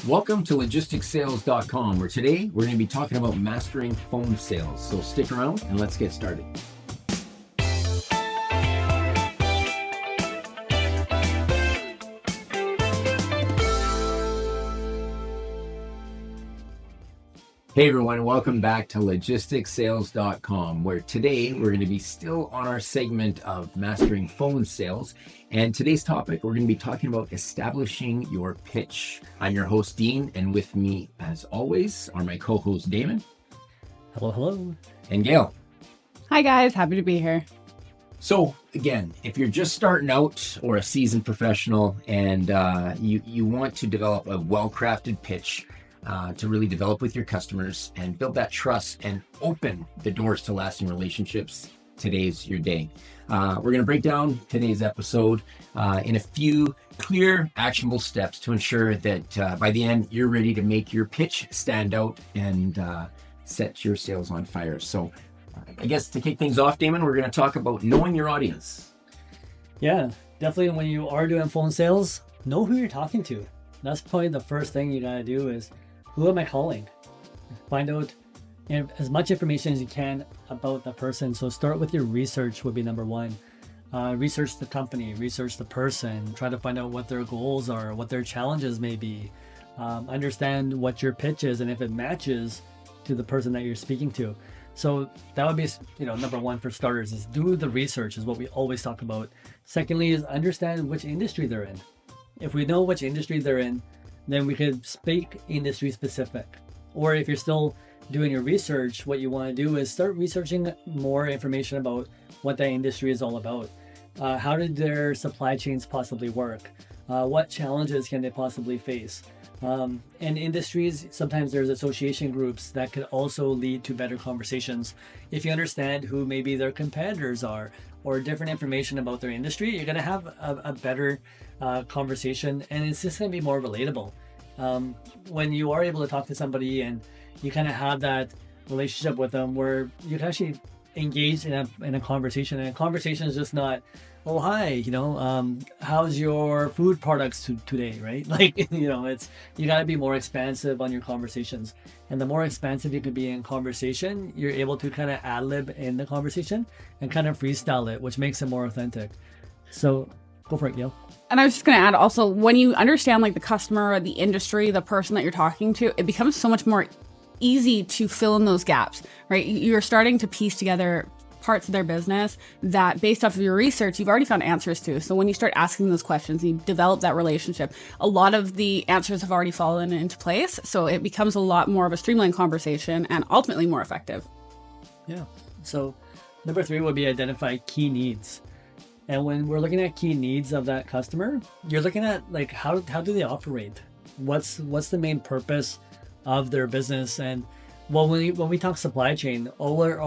Welcome to logisticsales.com, where today we're going to be talking about mastering phone sales. So stick around and let's get started. Hey everyone, welcome back to logisticsales.com, where today we're going to be still on our segment of mastering phone sales. And today's topic, we're going to be talking about establishing your pitch. I'm your host, Dean, and with me, as always, are my co-host, Damon. Hello, hello. And Gail. Hi guys, happy to be here. So again, if you're just starting out or a seasoned professional and you want to develop a well-crafted pitch, to really develop with your customers and build that trust and open the doors to lasting relationships, today's your day. We're going to break down today's episode in a few clear, actionable steps to ensure that by the end, you're ready to make your pitch stand out and set your sales on fire. So I guess to kick things off, Damon, we're going to talk about knowing your audience. Yeah, definitely when you are doing phone sales, know who you're talking to. That's probably the first thing you got to do is, who am I calling? Find out as much information as you can about the person. So start with your research would be number one. Research the company, research the person, try to find out what their goals are, what their challenges may be. Understand what your pitch is and if it matches to the person that you're speaking to. So that would be, number one for starters is do the research is what we always talk about. Secondly is understand which industry they're in. If we know which industry they're in, then we could speak industry specific. Or if you're still doing your research, what you want to do is start researching more information about what that industry is all about. How did their supply chains possibly work? What challenges can they possibly face? And industries, sometimes there's association groups that could also lead to better conversations. If you understand who maybe their competitors are or different information about their industry, you're going to have a better conversation, and it's just going to be more relatable. When you are able to talk to somebody and you kind of have that relationship with them where you can actually engage in a conversation, and a conversation is just not, oh hi, how's your food products today, right? Like, it's, you got to be more expansive on your conversations, and the more expansive you can be in conversation, you're able to kind of ad-lib in the conversation and kind of freestyle it, which makes it more authentic. So go for it, Gail. And I was just going to add also, when you understand like the customer, the industry, the person that you're talking to, it becomes so much more easy to fill in those gaps, right? You're starting to piece together parts of their business that based off of your research, you've already found answers to. So when you start asking those questions, you develop that relationship, a lot of the answers have already fallen into place. So it becomes a lot more of a streamlined conversation and ultimately more effective. Yeah. So number 3 would be identify key needs. And when we're looking at key needs of that customer, you're looking at like how do they operate? What's the main purpose of their business? And well, when we talk supply chain, what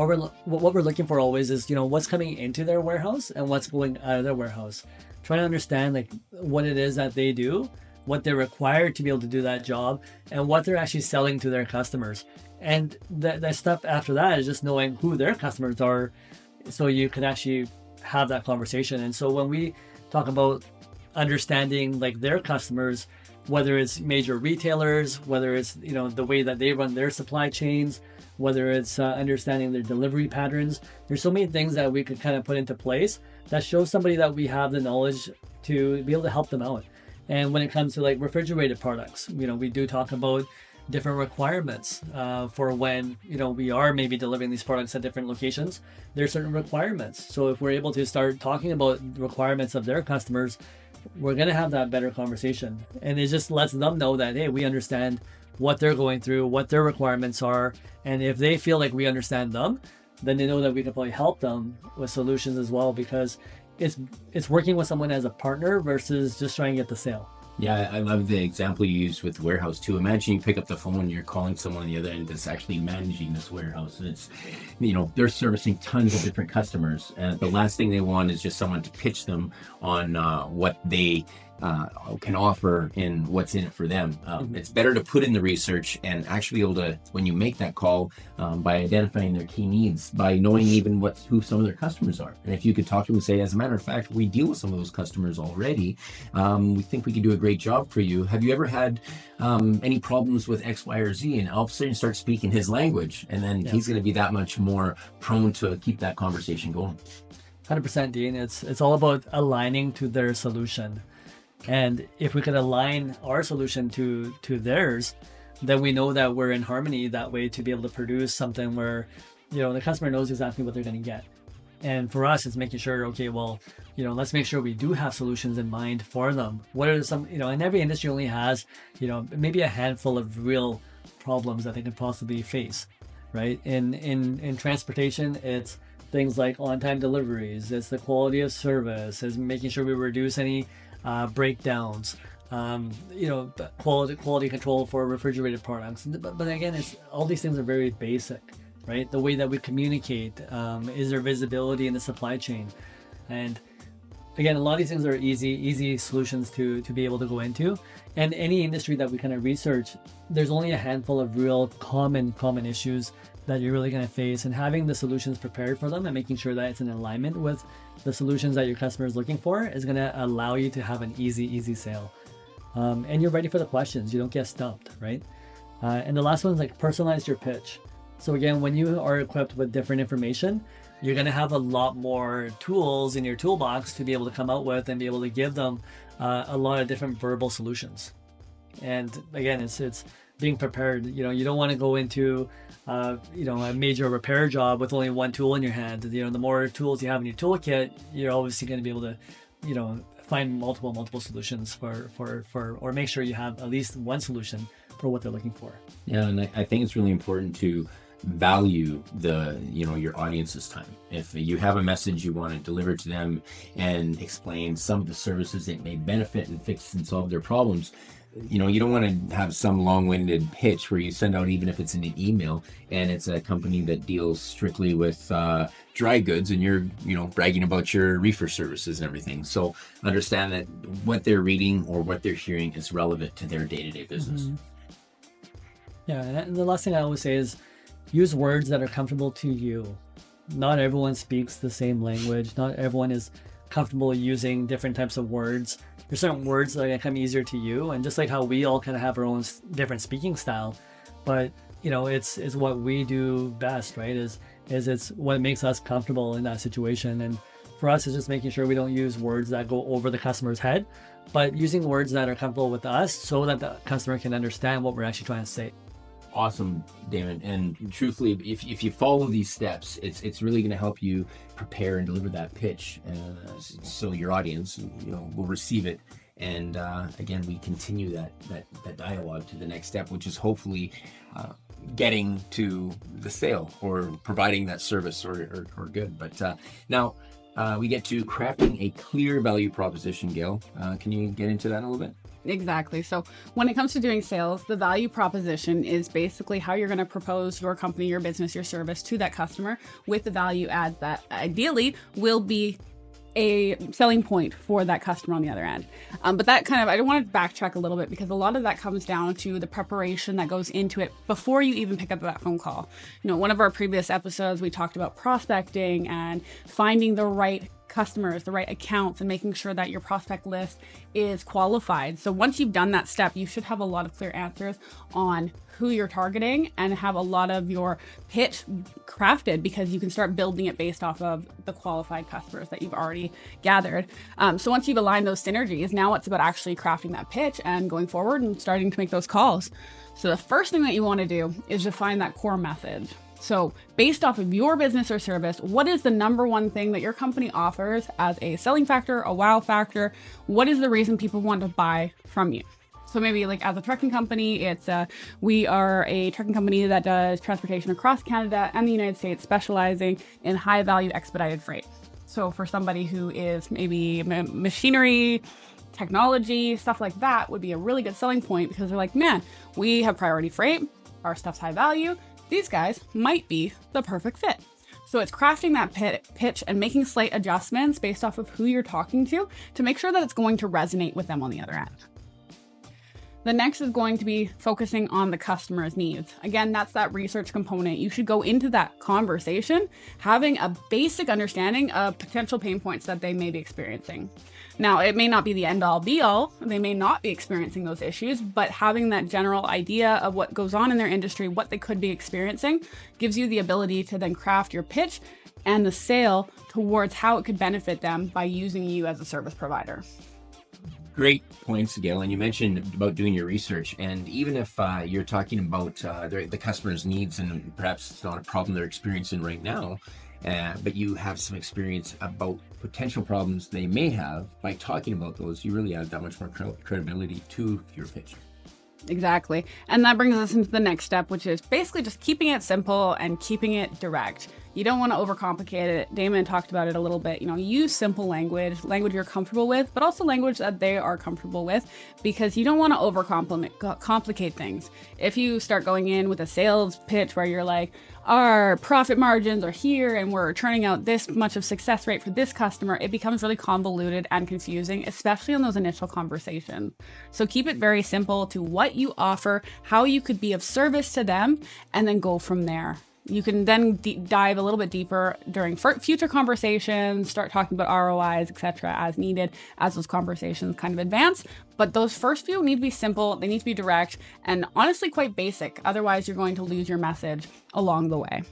we're looking for always is what's coming into their warehouse and what's going out of their warehouse. Trying to understand like what it is that they do, what they're required to be able to do that job, and what they're actually selling to their customers. And that stuff after that is just knowing who their customers are, so you can actually have that conversation. And so when we talk about understanding like their customers, whether it's major retailers, whether it's the way that they run their supply chains, whether it's understanding their delivery patterns, there's so many things that we could kind of put into place that shows somebody that we have the knowledge to be able to help them out. And when it comes to like refrigerated products, we do talk about different requirements for when we are maybe delivering these products at different locations. There's certain requirements. So if we're able to start talking about requirements of their customers, we're going to have that better conversation. And it just lets them know that, hey, we understand what they're going through, what their requirements are. And if they feel like we understand them, then they know that we can probably help them with solutions as well, because it's working with someone as a partner versus just trying to get the sale. Yeah, I love the example you used with the warehouse too. Imagine you pick up the phone and you're calling someone on the other end that's actually managing this warehouse. And it's, they're servicing tons of different customers. And the last thing they want is just someone to pitch them on what they can offer and what's in it for them. It's better to put in the research and actually be able to, when you make that call, by identifying their key needs, by knowing even who some of their customers are. And if you could talk to them and say, as a matter of fact, we deal with some of those customers already. We think we can do a great job for you. Have you ever had any problems with X, Y, or Z? And all of a sudden start speaking his language, and then he's going to be that much more prone to keep that conversation going. 100%, Dean. It's all about aligning to their solution. And if we could align our solution to theirs, then we know that we're in harmony that way to be able to produce something where, the customer knows exactly what they're going to get. And for us, it's making sure, okay, well, let's make sure we do have solutions in mind for them. What are some, and every industry only has, maybe a handful of real problems that they can possibly face, right? In transportation, it's things like on-time deliveries, it's the quality of service, it's making sure we reduce any breakdowns, quality control for refrigerated products. But again, it's all these things are very basic, right? The way that we communicate, is there visibility in the supply chain? And again, a lot of these things are easy solutions to be able to go into. And any industry that we kind of research, there's only a handful of real common issues that you're really going to face, and having the solutions prepared for them and making sure that it's in alignment with the solutions that your customer is looking for is going to allow you to have an easy sale. And you're ready for the questions. You don't get stumped, right? And the last one is like personalize your pitch. So again, when you are equipped with different information, you're going to have a lot more tools in your toolbox to be able to come out with and be able to give them a lot of different verbal solutions. And again, it's being prepared. You don't want to go into a major repair job with only one tool in your hand. The more tools you have in your toolkit, you're obviously going to be able to find multiple solutions for or make sure you have at least one solution for what they're looking for. Yeah, and I think it's really important to value your audience's time. If you have a message you want to deliver to them and explain some of the services that may benefit and fix and solve their problems, you don't want to have some long-winded pitch where you send out, even if it's in an email, and it's a company that deals strictly with dry goods, and you're bragging about your reefer services and everything. So understand that what they're reading or what they're hearing is relevant to their day-to-day business. Mm-hmm. Yeah, and the last thing I always say is use words that are comfortable to you. Not everyone speaks the same language. Not everyone is comfortable using different types of words. There's certain words that come easier to you, and just like how we all kind of have our own different speaking style, but it's what we do best, right? Is it's what makes us comfortable in that situation. And for us, it's just making sure we don't use words that go over the customer's head, but using words that are comfortable with us so that the customer can understand what we're actually trying to say. Awesome, Damon. And truthfully, if you follow these steps, it's really going to help you prepare and deliver that pitch, so your audience will receive it. And again, we continue that dialogue to the next step, which is hopefully getting to the sale or providing that service or good. But now we get to crafting a clear value proposition. Gail, can you get into that a little bit? Exactly. So when it comes to doing sales, the value proposition is basically how you're going to propose your company, your business, your service to that customer with the value add that ideally will be a selling point for that customer on the other end. But that I don't want to backtrack a little bit, because a lot of that comes down to the preparation that goes into it before you even pick up that phone call. One of our previous episodes, we talked about prospecting and finding the right customers, the right accounts, and making sure that your prospect list is qualified. So once you've done that step, you should have a lot of clear answers on who you're targeting and have a lot of your pitch crafted, because you can start building it based off of the qualified customers that you've already gathered. So once you've aligned those synergies, now it's about actually crafting that pitch and going forward and starting to make those calls. So the first thing that you want to do is define that core message. So based off of your business or service, what is the number one thing that your company offers as a selling factor, a wow factor? What is the reason people want to buy from you? So maybe like as a trucking company, it's we are a trucking company that does transportation across Canada and the United States, specializing in high value expedited freight. So for somebody who is maybe machinery, technology, stuff like that would be a really good selling point, because they're like, man, we have priority freight, our stuff's high value. These guys might be the perfect fit. So it's crafting that pitch and making slight adjustments based off of who you're talking to make sure that it's going to resonate with them on the other end. The next is going to be focusing on the customer's needs. Again, that's that research component. You should go into that conversation having a basic understanding of potential pain points that they may be experiencing. Now, it may not be the end all be all. They may not be experiencing those issues, but having that general idea of what goes on in their industry, what they could be experiencing, gives you the ability to then craft your pitch and the sale towards how it could benefit them by using you as a service provider. Great points, Gail. And you mentioned about doing your research. And even if you're talking about the customer's needs and perhaps it's not a problem they're experiencing right now, but you have some experience about potential problems they may have, by talking about those, you really add that much more credibility to your pitch. Exactly. And that brings us into the next step, which is basically just keeping it simple and keeping it direct. You don't want to overcomplicate it. Damon talked about it a little bit. Use simple language you're comfortable with, but also language that they are comfortable with, because you don't want to overcomplicate things. If you start going in with a sales pitch where you're like, our profit margins are here and we're turning out this much of success rate for this customer, it becomes really convoluted and confusing, especially in those initial conversations. So keep it very simple to what you offer, how you could be of service to them, and then go from there. You can then dive a little bit deeper during future conversations, start talking about ROIs, etc. as needed as those conversations kind of advance. But those first few need to be simple, they need to be direct, and honestly quite basic. Otherwise, you're going to lose your message along the way.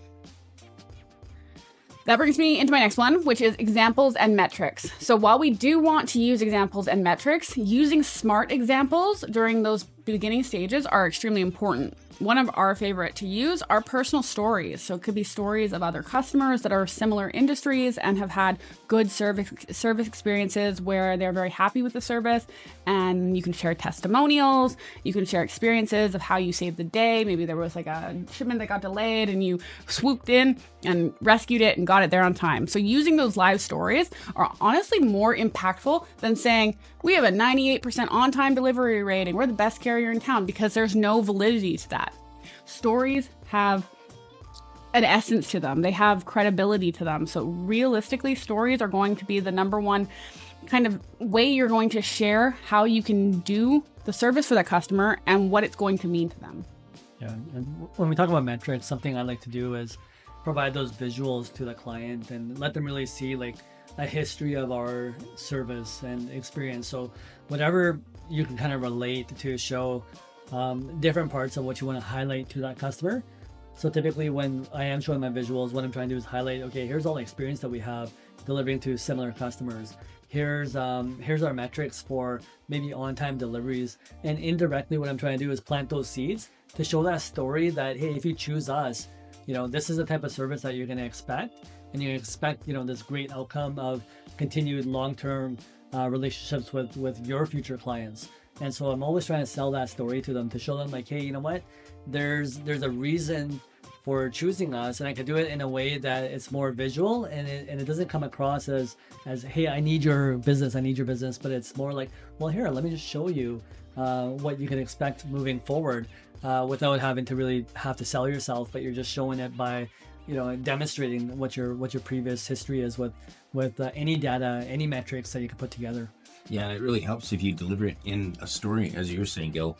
That brings me into my next one, which is examples and metrics. So while we do want to use examples and metrics, using smart examples during those beginning stages are extremely important. One of our favorite to use are personal stories. So it could be stories of other customers that are similar industries and have had good service experiences where they're very happy with the service. And you can share testimonials. You can share experiences of how you saved the day. Maybe there was like a shipment that got delayed and you swooped in and rescued it and got it there on time. So using those live stories are honestly more impactful than saying, we have a 98% on-time delivery rate and we're the best carrier in town, because there's no validity to that. Stories have an essence to them. They have credibility to them. So realistically, stories are going to be the number one kind of way you're going to share how you can do the service for that customer and what it's going to mean to them. Yeah, and when we talk about metrics, something I like to do is provide those visuals to the client and let them really see like a history of our service and experience. So whatever you can kind of relate to show different parts of what you want to highlight to that customer. So typically when I am showing my visuals, what I'm trying to do is highlight, okay, here's all the experience that we have delivering to similar customers. Here's our metrics for maybe on-time deliveries. And indirectly what I'm trying to do is plant those seeds to show that story that, hey, if you choose us, this is the type of service that you're going to expect. And you expect, this great outcome of continued long-term relationships with your future clients. And so I'm always trying to sell that story to them to show them like, hey, you know what? There's a reason for choosing us, and I can do it in a way that it's more visual and it doesn't come across as hey, I need your business, but it's more like, well, here, let me just show you what you can expect moving forward without having to really have to sell yourself, but you're just showing it by demonstrating what your previous history is with any data, any metrics that you can put together. Yeah, it really helps if you deliver it in a story, as you were saying, Gil,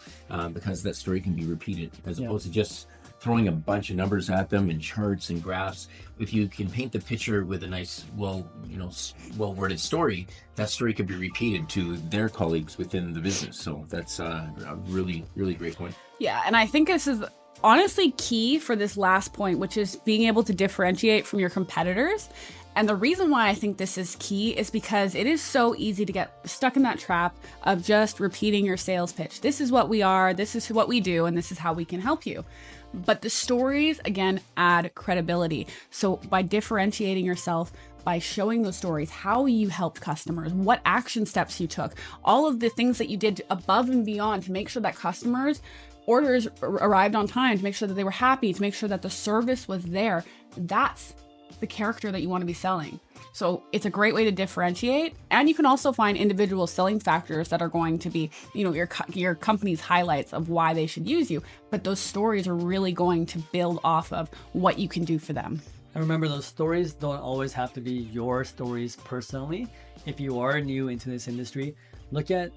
because that story can be repeated as opposed to just throwing a bunch of numbers at them and charts and graphs. If you can paint the picture with a nice, well-worded story, that story could be repeated to their colleagues within the business. So that's a really, really great point. Yeah, and I think this is honestly key for this last point, which is being able to differentiate from your competitors. And the reason why I think this is key is because it is so easy to get stuck in that trap of just repeating your sales pitch. This is what we are, this is what we do, and this is how we can help you. But the stories, again, add credibility. So by differentiating yourself, by showing those stories, how you helped customers, what action steps you took, all of the things that you did above and beyond to make sure that customers' orders arrived on time, to make sure that they were happy, to make sure that the service was there, that's the character that you want to be selling. So it's a great way to differentiate. And you can also find individual selling factors that are going to be, your company's highlights of why they should use you. But those stories are really going to build off of what you can do for them. And remember, those stories don't always have to be your stories personally. If you are new into this industry, look at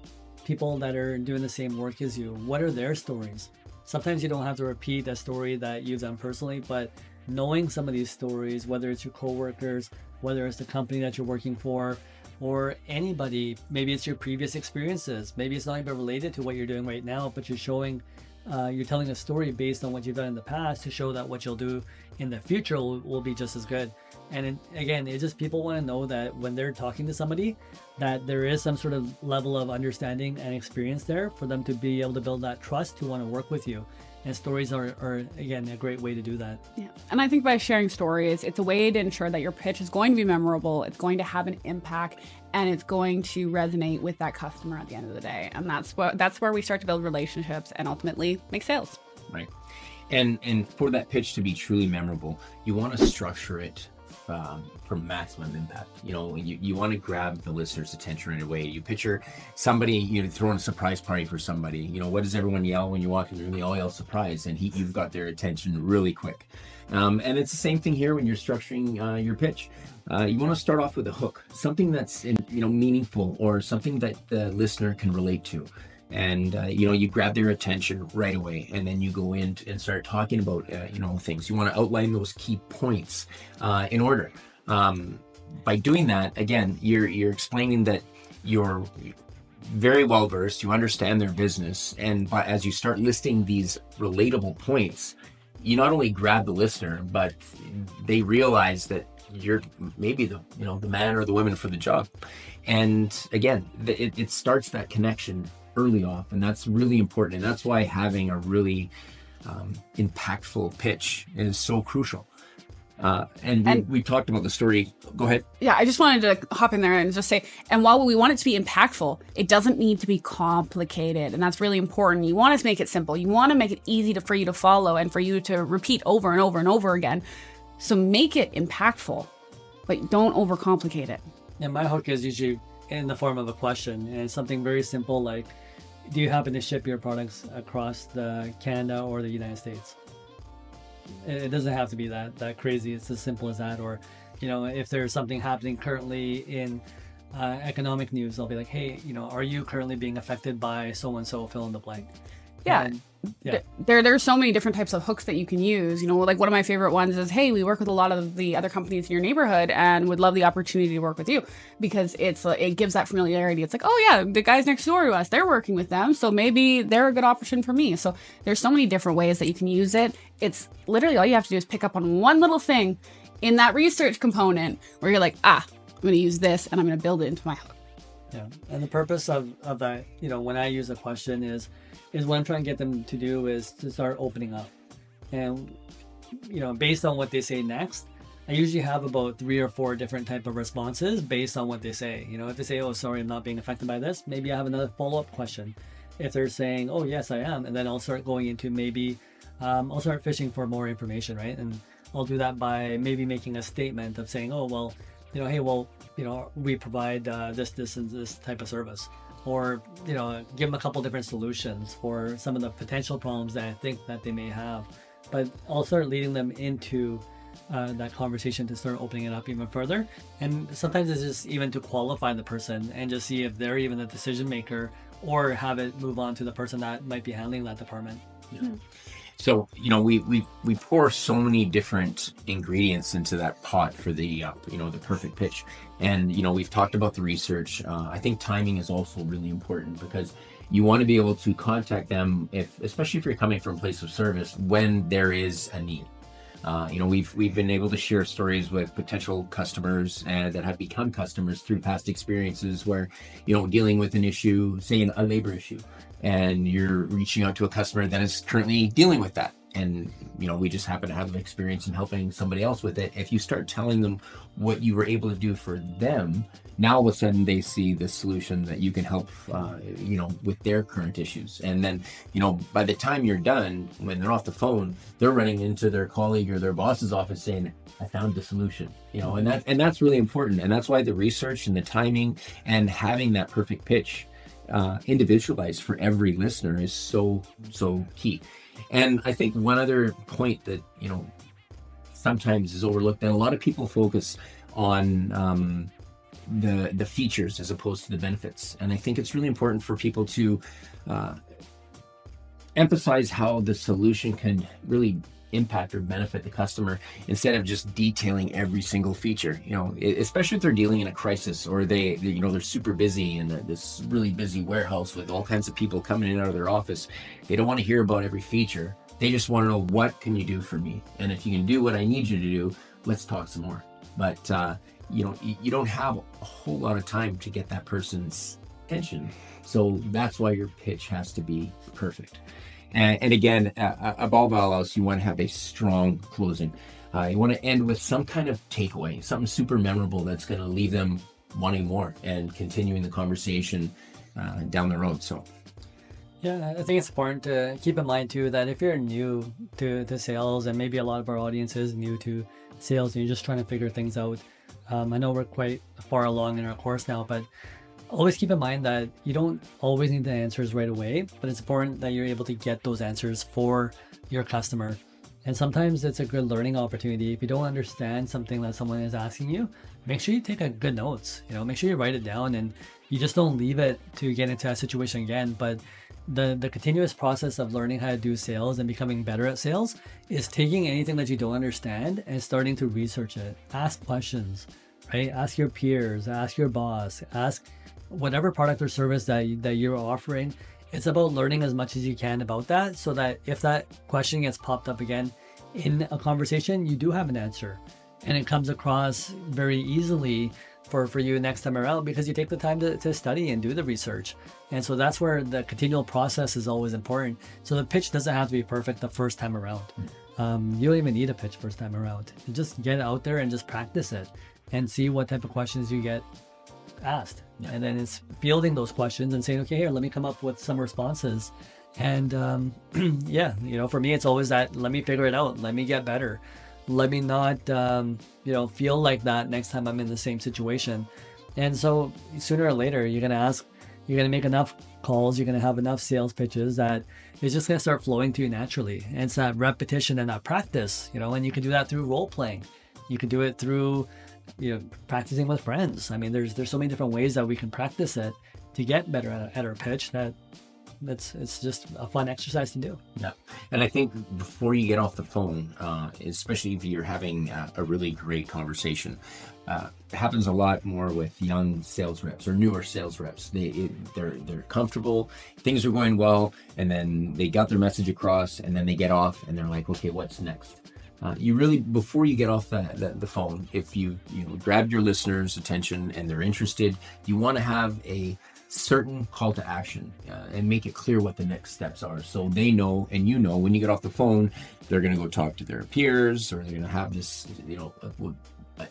people that are doing the same work as you. What are their stories? Sometimes you don't have to repeat a story that you've done personally, but knowing some of these stories, whether it's your coworkers, whether it's the company that you're working for, or anybody, maybe it's your previous experiences, maybe it's not even related to what you're doing right now, but you're telling a story based on what you've done in the past to show that what you'll do in the future will be just as good. And again, it's just people want to know that when they're talking to somebody, that there is some sort of level of understanding and experience there for them to be able to build that trust to want to work with you. And stories are again, a great way to do that. Yeah. And I think by sharing stories, it's a way to ensure that your pitch is going to be memorable, it's going to have an impact, and it's going to resonate with that customer at the end of the day. And that's where we start to build relationships and ultimately make sales. Right. And for that pitch to be truly memorable, you want to structure it for maximum impact. You want to grab the listener's attention right away. You picture somebody, throwing a surprise party for somebody. What does everyone yell when you walk in the room? They all yell surprise, and you've got their attention really quick. And it's the same thing here when you're structuring your pitch. You want to start off with a hook, something that's meaningful, or something that the listener can relate to. And you grab their attention right away, and then you go in and start talking about things. You want to outline those key points in order. By doing that, again, you're explaining that you're very well versed, you understand their business, and as you start listing these relatable points, you not only grab the listener, but they realize that you're maybe the man or the woman for the job. And again, it starts that connection early off, and that's really important. And that's why having a really impactful pitch is so crucial. And we talked about the story. Go ahead. Yeah, I just wanted to hop in there and just say, and while we want it to be impactful, it doesn't need to be complicated. And that's really important. You want to make it simple. You want to make it easy for you to follow and for you to repeat over and over and over again. So make it impactful, but don't overcomplicate it. And my hook is usually in the form of a question, and it's something very simple like, do you happen to ship your products across the Canada or the United States? It doesn't have to be that crazy. It's as simple as that. Or, if there's something happening currently in economic news, I'll be like, hey, are you currently being affected by so-and-so, fill in the blank? Yeah. Yeah. There's so many different types of hooks that you can use. Like one of my favorite ones is, hey, we work with a lot of the other companies in your neighborhood and would love the opportunity to work with you, because it gives that familiarity. It's like, oh yeah, the guys next door to us, they're working with them, so maybe they're a good option for me. So there's so many different ways that you can use it. It's literally all you have to do is pick up on one little thing in that research component where you're like, I'm going to use this and I'm going to build it into my hook. Yeah. And the purpose of that, when I use a question is what I'm trying to get them to do is to start opening up. And, based on what they say next, I usually have about 3 or 4 different type of responses based on what they say. If they say, oh, sorry, I'm not being affected by this, maybe I have another follow-up question. If they're saying, oh, yes, I am, and then I'll start going into maybe, I'll start fishing for more information, right? And I'll do that by maybe making a statement of saying, oh, well, hey, well, we provide this and this type of service. Or, give them a couple different solutions for some of the potential problems that I think that they may have. But I'll start leading them into that conversation to start opening it up even further. And sometimes it's just even to qualify the person and just see if they're even the decision maker, or have it move on to the person that might be handling that department. Yeah. So, we pour so many different ingredients into that pot for the perfect pitch. And, we've talked about the research. I think timing is also really important, because you want to be able to contact them, especially if you're coming from a place of service, when there is a need. We've been able to share stories with potential customers that have become customers through past experiences where, dealing with an issue, say a labor issue, and you're reaching out to a customer that is currently dealing with that. And, we just happen to have an experience in helping somebody else with it. If you start telling them what you were able to do for them, now all of a sudden they see the solution that you can help, with their current issues. And then, by the time you're done, when they're off the phone, they're running into their colleague or their boss's office saying, I found the solution, and that's really important. And that's why the research and the timing and having that perfect pitch individualized for every listener is so key. And I think one other point that sometimes is overlooked, and a lot of people focus on the features as opposed to the benefits. And I think it's really important for people to emphasize how the solution can really impact or benefit the customer instead of just detailing every single feature. Especially if they're dealing in a crisis, or they're super busy in this really busy warehouse with all kinds of people coming in and out of their office. They don't want to hear about every feature. They just want to know, what can you do for me? And if you can do what I need you to do, let's talk some more. But you don't have a whole lot of time to get that person's attention. So that's why your pitch has to be perfect. And again, above all else, you want to have a strong closing. You want to end with some kind of takeaway, something super memorable that's going to leave them wanting more and continuing the conversation down the road. So, yeah, I think it's important to keep in mind too that if you're new to sales, and maybe a lot of our audience is new to sales, and you're just trying to figure things out. I know we're quite far along in our course now, but always keep in mind that you don't always need the answers right away, but it's important that you're able to get those answers for your customer. And sometimes it's a good learning opportunity. If you don't understand something that someone is asking you, make sure you take a good notes. Make sure you write it down, and you just don't leave it to get into that situation again. But the continuous process of learning how to do sales and becoming better at sales is taking anything that you don't understand and starting to research it. Ask questions, right? Ask your peers, ask your boss, ask whatever product or service that you're offering. It's about learning as much as you can about that, so that if that question gets popped up again in a conversation, you do have an answer, and it comes across very easily for you next time around, because you take the time to study and do the research. And so that's where the continual process is always important. So the pitch doesn't have to be perfect the first time around. You don't even need a pitch first time around. You just get out there and just practice it and see what type of questions you get asked. Yeah. And then it's fielding those questions and saying, okay, here, let me come up with some responses. And for me, it's always that, let me figure it out. Let me get better. Let me not, feel like that next time I'm in the same situation. And so sooner or later, you're going to make enough calls, you're going to have enough sales pitches that it's just going to start flowing to you naturally. And it's that repetition and that practice, and you can do that through role playing. You can do it through, practicing with friends. I mean, there's so many different ways that we can practice it to get better at our pitch, that it's just a fun exercise to do. Yeah. And I think before you get off the phone, especially if you're having a really great conversation, it happens a lot more with young sales reps or newer sales reps. They're comfortable, things are going well, and then they got their message across, and then they get off and they're like, okay, what's next? You really, before you get off the phone, if you grabbed your listeners' attention and they're interested, you want to have a certain call to action and make it clear what the next steps are, so they know, and when you get off the phone, they're going to go talk to their peers, or they're going to have this,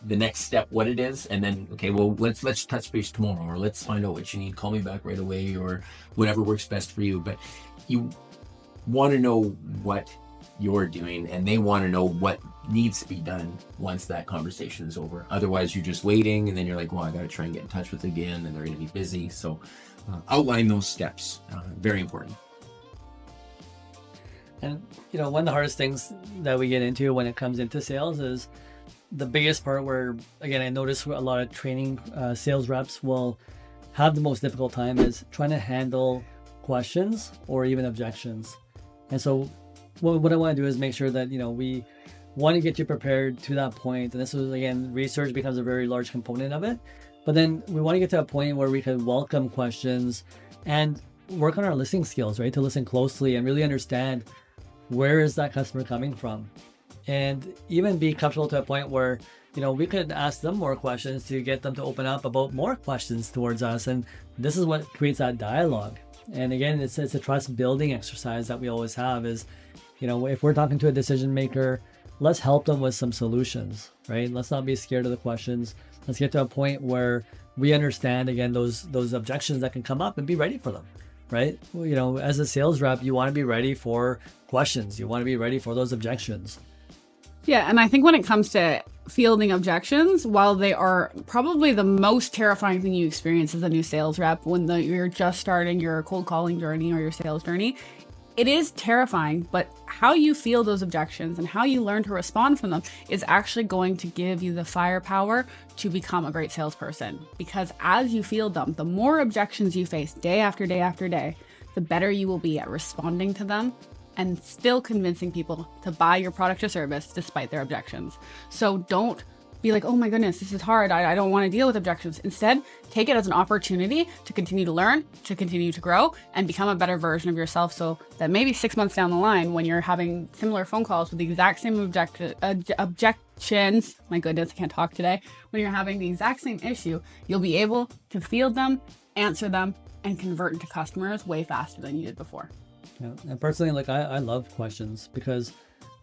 the next step, what it is, and then, okay, well, let's touch base tomorrow, or let's find out what you need, call me back right away, or whatever works best for you. But you want to know what you're doing, and they want to know what needs to be done once that conversation is over. Otherwise, you're just waiting, and then you're like, well, I got to try and get in touch with them again, and they're going to be busy. So outline those steps. Very important. And one of the hardest things that we get into when it comes into sales is the biggest part, where, again, I notice a lot of training sales reps will have the most difficult time, is trying to handle questions or even objections. And so what I want to do is make sure that, we want to get you prepared to that point. And this is, again, research becomes a very large component of it. But then we want to get to a point where we can welcome questions and work on our listening skills, right? To listen closely and really understand, where is that customer coming from? And even be comfortable to a point where, we could ask them more questions to get them to open up about more questions towards us. And this is what creates that dialogue. And again, it's a trust building exercise that we always have is, if we're talking to a decision maker, let's help them with some solutions, right? Let's not be scared of the questions. Let's get to a point where we understand, again, those objections that can come up, and be ready for them, right? As a sales rep, you want to be ready for questions. You want to be ready for those objections. Yeah, and I think when it comes to fielding objections, while they are probably the most terrifying thing you experience as a new sales rep when you're just starting your cold calling journey or your sales journey, it is terrifying, but how you feel those objections and how you learn to respond from them is actually going to give you the firepower to become a great salesperson. Because as you field them, the more objections you face day after day after day, the better you will be at responding to them and still convincing people to buy your product or service despite their objections. So don't be like, oh my goodness, this is hard. I don't want to deal with objections. Instead, take it as an opportunity to continue to learn, to continue to grow, and become a better version of yourself, so that maybe 6 months down the line, when you're having similar phone calls with the exact same objections, my goodness, I can't talk today, when you're having the exact same issue, you'll be able to field them, answer them, and convert into customers way faster than you did before. Yeah. And personally, like I love questions, because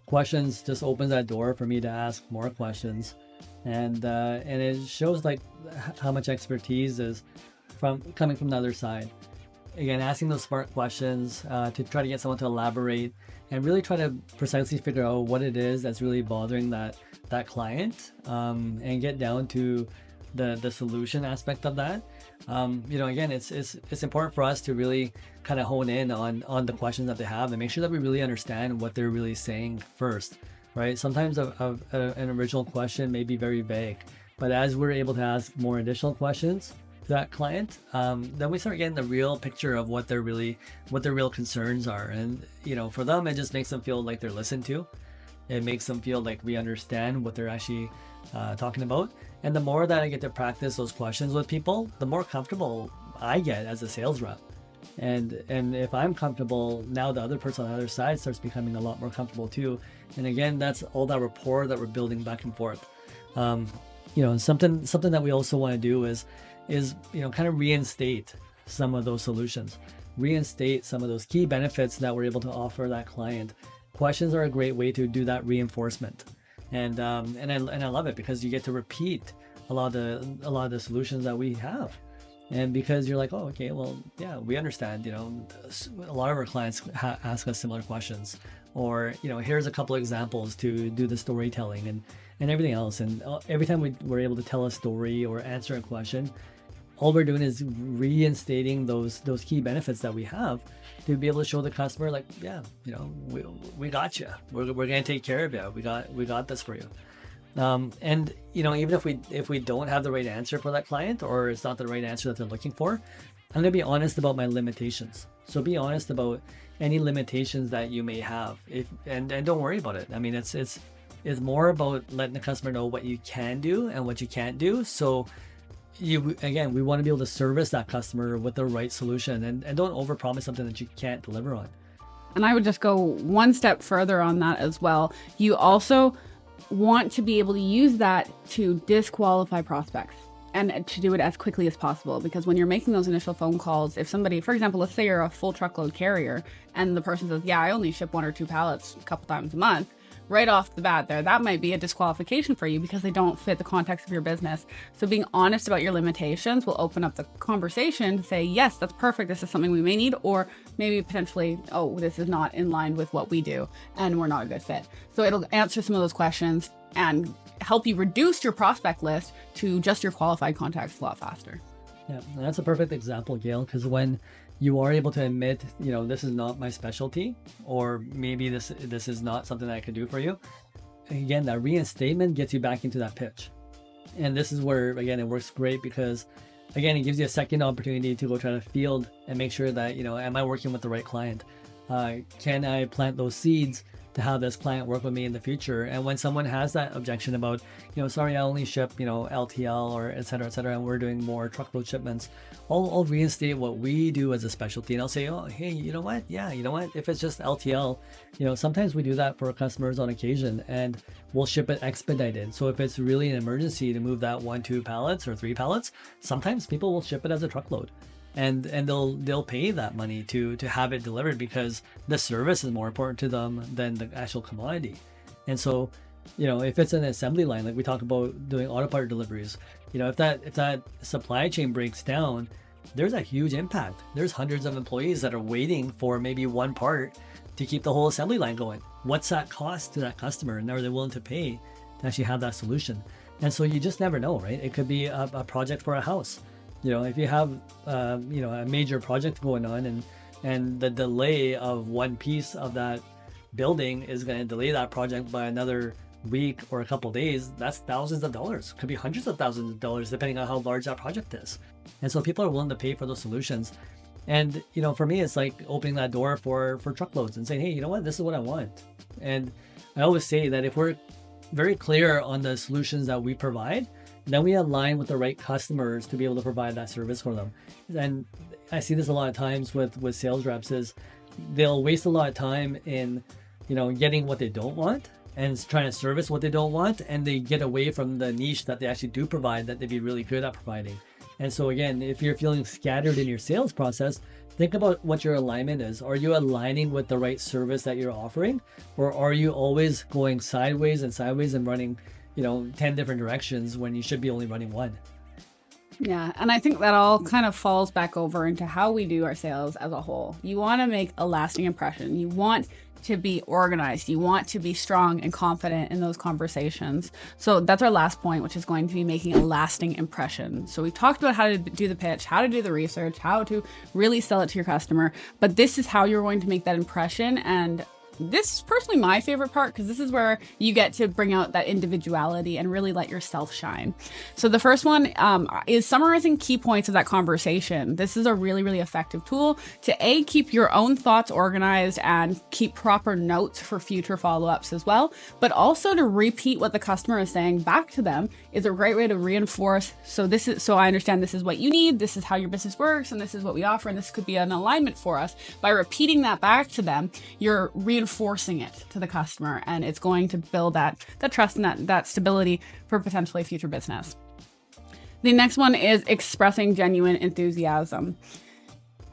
questions just opens that door for me to ask more questions. And it shows like how much expertise is coming from the other side. Again, asking those smart questions to try to get someone to elaborate and really try to precisely figure out what it is that's really bothering that client, and get down to the solution aspect of that. Again, it's important for us to really kind of hone in on the questions that they have and make sure that we really understand what they're really saying first. Right? Sometimes an original question may be very vague, but as we're able to ask more additional questions to that client, then we start getting the real picture of what their real concerns are. And for them, it just makes them feel like they're listened to. It makes them feel like we understand what they're actually talking about. And the more that I get to practice those questions with people, the more comfortable I get as a sales rep. And if I'm comfortable, now the other person on the other side starts becoming a lot more comfortable too. And again, that's all that rapport that we're building back and forth. Something that we also want to do is kind of reinstate some of those solutions, reinstate some of those key benefits that we're able to offer that client. Questions are a great way to do that reinforcement. And I love it, because you get to repeat a lot of the solutions that we have. And because you're like, oh, okay, well, yeah, we understand, a lot of our clients ask us similar questions, or, here's a couple of examples to do the storytelling and everything else. And every time we're able to tell a story or answer a question, all we're doing is reinstating those key benefits that we have to be able to show the customer, like, yeah, we got you. We're going to take care of you. We got this for you. And even if we don't have the right answer for that client, or it's not the right answer that they're looking for, I'm going to be honest about my limitations. So be honest about any limitations that you may have, and don't worry about it. I mean, it's more about letting the customer know what you can do and what you can't do. So we want to be able to service that customer with the right solution, and don't overpromise something that you can't deliver on. And I would just go one step further on that as well. You also want to be able to use that to disqualify prospects, and to do it as quickly as possible. Because when you're making those initial phone calls, if somebody, for example, let's say you're a full truckload carrier and the person says, yeah, I only ship 1 or 2 pallets a couple times a month, right off the bat there, that might be a disqualification for you because they don't fit the context of your business. So being honest about your limitations will open up the conversation to say, yes, that's perfect, this is something we may need, or maybe potentially, oh, this is not in line with what we do and we're not a good fit. So it'll answer some of those questions and help you reduce your prospect list to just your qualified contacts a lot faster. Yeah, and that's a perfect example, Gail, because when you are able to admit, this is not my specialty, or maybe this is not something that I can do for you, again, that reinstatement gets you back into that pitch. And this is where, again, it works great, because again, it gives you a second opportunity to go try to field and make sure that, am I working with the right client? Can I plant those seeds to have this client work with me in the future? And when someone has that objection about, sorry, I only ship, LTL or et cetera, and we're doing more truckload shipments, I'll reinstate what we do as a specialty, and I'll say, oh, hey, you know what? Yeah, you know what? If it's just LTL, sometimes we do that for our customers on occasion, and we'll ship it expedited. So if it's really an emergency to move that 1, 2 pallets or 3 pallets, sometimes people will ship it as a truckload. And they'll pay that money to have it delivered, because the service is more important to them than the actual commodity. And so, if it's an assembly line, like we talk about doing auto part deliveries, if that supply chain breaks down, there's a huge impact. There's hundreds of employees that are waiting for maybe one part to keep the whole assembly line going. What's that cost to that customer, and are they willing to pay to actually have that solution? And so you just never know, right? It could be a project for a house. If you have, a major project going on, and the delay of one piece of that building is going to delay that project by another week or a couple of days, that's thousands of dollars, could be hundreds of thousands of dollars, depending on how large that project is. And so people are willing to pay for those solutions. And, you know, for me, it's like opening that door for truckloads and saying, hey, you know what, this is what I want. And I always say that if we're very clear on the solutions that we provide, then we align with the right customers to be able to provide that service for them. And I see this a lot of times with sales reps is they'll waste a lot of time in, you know, getting what they don't want and trying to service what they don't want, and they get away from the niche that they actually do provide, that they'd be really good at providing. And so again, if you're feeling scattered in your sales process, think about what your alignment is. Are you aligning with the right service that you're offering, or are you always going sideways and running, you know, 10 different directions when you should be only running one? Yeah, and I think that all kind of falls back over into how we do our sales as a whole. You want to make a lasting impression. You want to be organized. You want to be strong and confident in those conversations. So that's our last point, which is going to be making a lasting impression. So we talked about how to do the pitch, how to do the research, how to really sell it to your customer, but this is how you're going to make that impression. And this is personally my favorite part, because this is where you get to bring out that individuality and really let yourself shine. So the first one is summarizing key points of that conversation. This is a really, really effective tool to keep your own thoughts organized and keep proper notes for future follow-ups as well, but also to repeat what the customer is saying back to them is a great way to reinforce. So I understand this is what you need, this is how your business works, and this is what we offer, and this could be an alignment for us. By repeating that back to them, you're reinforcing it to the customer, and it's going to build that trust and that stability for potentially future business. The next one is expressing genuine enthusiasm.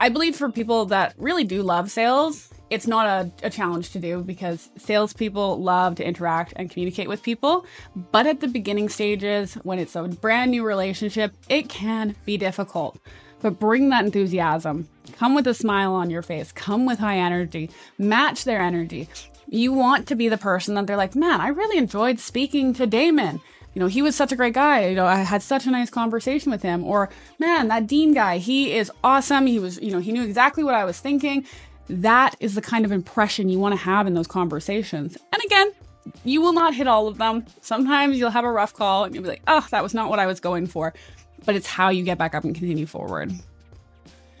I believe for people that really do love sales, it's not a challenge to do, because salespeople love to interact and communicate with people. But at the beginning stages, when it's a brand new relationship, it can be difficult. But bring that enthusiasm. Come with a smile on your face. Come with high energy. Match their energy. You want to be the person that they're like, man, I really enjoyed speaking to Damon. You know, he was such a great guy. You know, I had such a nice conversation with him. Or, man, that Dean guy, he is awesome. He was, you know, he knew exactly what I was thinking. That is the kind of impression you want to have in those conversations. And again, you will not hit all of them. Sometimes you'll have a rough call and you'll be like, oh, that was not what I was going for. But it's how you get back up and continue forward.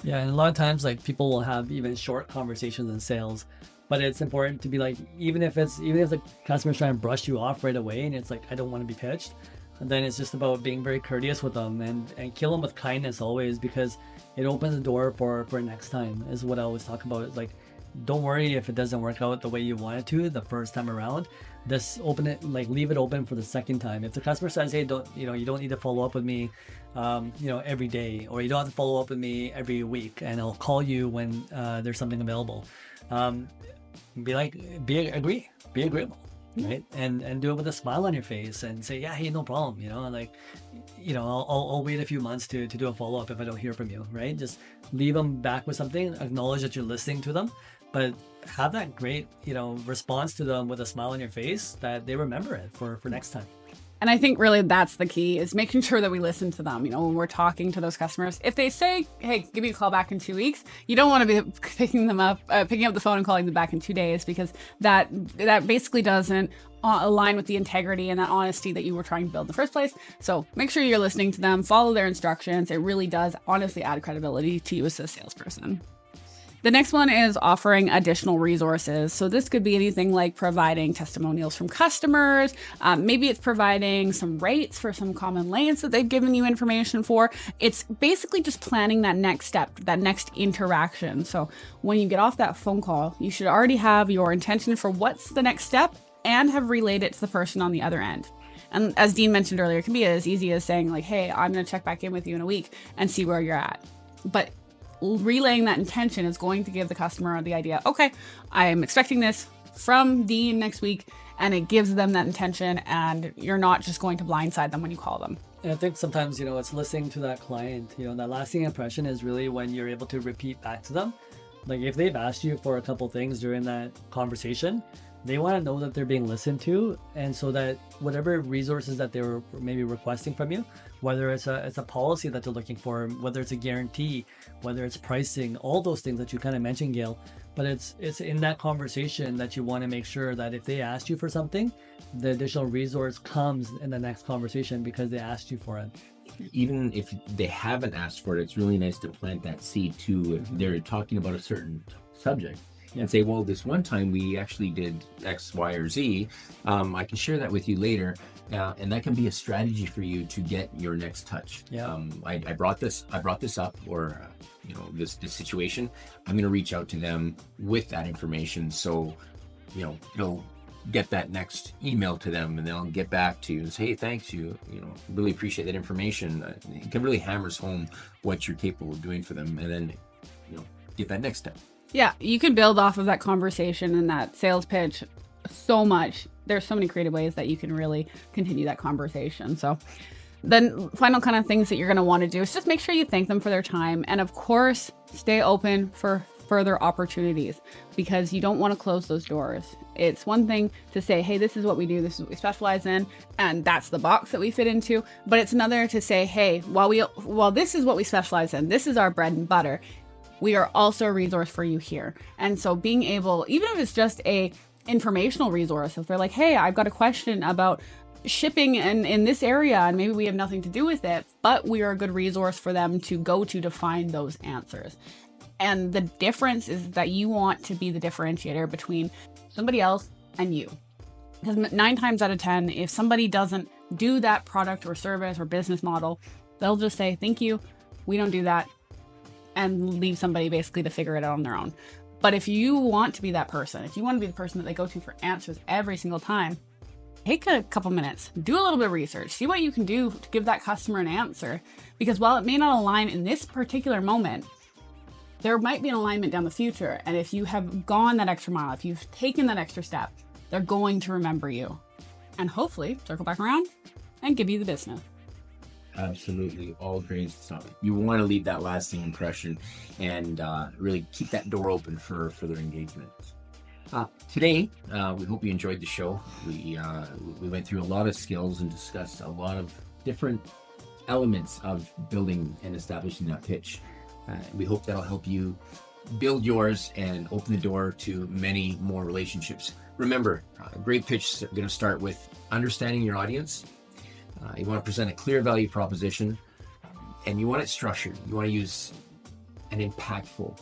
Yeah, and a lot of times, like, people will have even short conversations in sales, but it's important to be like, even if the customer's trying to brush you off right away, and it's like, I don't want to be pitched, and then it's just about being very courteous with them and kill them with kindness always, because it opens the door for next time. Is what I always talk about. It's like, don't worry if it doesn't work out the way you want it to the first time around. Just open it, like, leave it open for the second time. If the customer says, hey, you don't need to follow up with me, every day, or you don't have to follow up with me every week, and I'll call you when there's something available. Be agreeable, right? And do it with a smile on your face and say, yeah, hey, no problem. I'll wait a few months to do a follow up if I don't hear from you, right? Just leave them back with something, acknowledge that you're listening to them, but have that great, response to them with a smile on your face that they remember it for next time. And I think really that's the key, is making sure that we listen to them. When we're talking to those customers, if they say, hey, give me a call back in 2 weeks, you don't want to be picking up the phone and calling them back in 2 days, because that basically doesn't align with the integrity and that honesty that you were trying to build in the first place. So make sure you're listening to them, follow their instructions. It really does honestly add credibility to you as a salesperson. The next one is offering additional resources. So this could be anything like providing testimonials from customers. Maybe it's providing some rates for some common lanes that they've given you information for. It's basically just planning that next step, that next interaction. So when you get off that phone call, you should already have your intention for what's the next step and have relayed it to the person on the other end. And as Dean mentioned earlier, it can be as easy as saying like, hey, I'm going to check back in with you in a week and see where you're at. But relaying that intention is going to give the customer the idea, okay, I'm expecting this from Dean next week, and it gives them that intention, and you're not just going to blindside them when you call them. And I think sometimes, it's listening to that client, that lasting impression is really when you're able to repeat back to them. Like if they've asked you for a couple things during that conversation, They want to know that they're being listened to, and so that whatever resources that they were maybe requesting from you, whether it's a policy that they're looking for, whether it's a guarantee, whether it's pricing, all those things that you kind of mentioned, Gail. But it's in that conversation that you want to make sure that if they asked you for something, the additional resource comes in the next conversation because they asked you for it. Even if they haven't asked for it, it's really nice to plant that seed too. If they're talking about a certain subject, and say, well, this one time we actually did X, Y, or Z. I can share that with you later. And that can be a strategy for you to get your next touch. I brought this up, or this situation. I'm going to reach out to them with that information. So, it'll get that next email to them, and they'll get back to you and say, hey, thanks, you really appreciate that information. It can really hammers home what you're capable of doing for them, and then get that next step. Yeah, you can build off of that conversation and that sales pitch so much. There's so many creative ways that you can really continue that conversation. So then final kind of things that you're going to want to do is just make sure you thank them for their time. And of course, stay open for further opportunities, because you don't want to close those doors. It's one thing to say, hey, this is what we do, this is what we specialize in, and that's the box that we fit into. But it's another to say, hey, while this is what we specialize in, this is our bread and butter, we are also a resource for you here. And so being able, even if it's just a informational resource, if they're like, hey, I've got a question about shipping in this area, and maybe we have nothing to do with it, but we are a good resource for them to go to find those answers. And the difference is that you want to be the differentiator between somebody else and you. Because 9 times out of 10, if somebody doesn't do that product or service or business model, they'll just say, thank you, we don't do that, and leave somebody basically to figure it out on their own. But if you want to be that person, if you want to be the person that they go to for answers every single time, take a couple minutes, do a little bit of research, see what you can do to give that customer an answer. Because while it may not align in this particular moment, there might be an alignment down the future. And if you have gone that extra mile, if you've taken that extra step, they're going to remember you and hopefully circle back around and give you the business. Absolutely. All great stuff. You want to leave that lasting impression and really keep that door open for further engagement. Today, we hope you enjoyed the show. We went through a lot of skills and discussed a lot of different elements of building and establishing that pitch. We hope that'll help you build yours and open the door to many more relationships. Remember, a great pitch is going to start with understanding your audience. You want to present a clear value proposition, and you want it structured. You want to use an impactful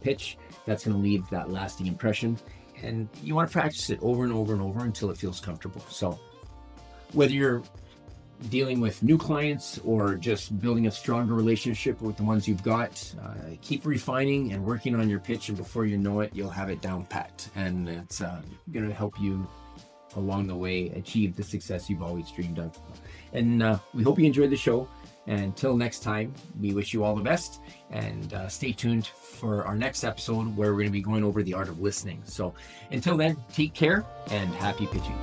pitch that's going to leave that lasting impression, and you want to practice it over and over and over until it feels comfortable. So whether you're dealing with new clients or just building a stronger relationship with the ones you've got, keep refining and working on your pitch, and before you know it, you'll have it down pat, and it's going to help you along the way achieve the success you've always dreamed of. And we hope you enjoyed the show. And until next time, we wish you all the best, and stay tuned for our next episode where we're going to be going over the art of listening. So until then, take care and happy pitching.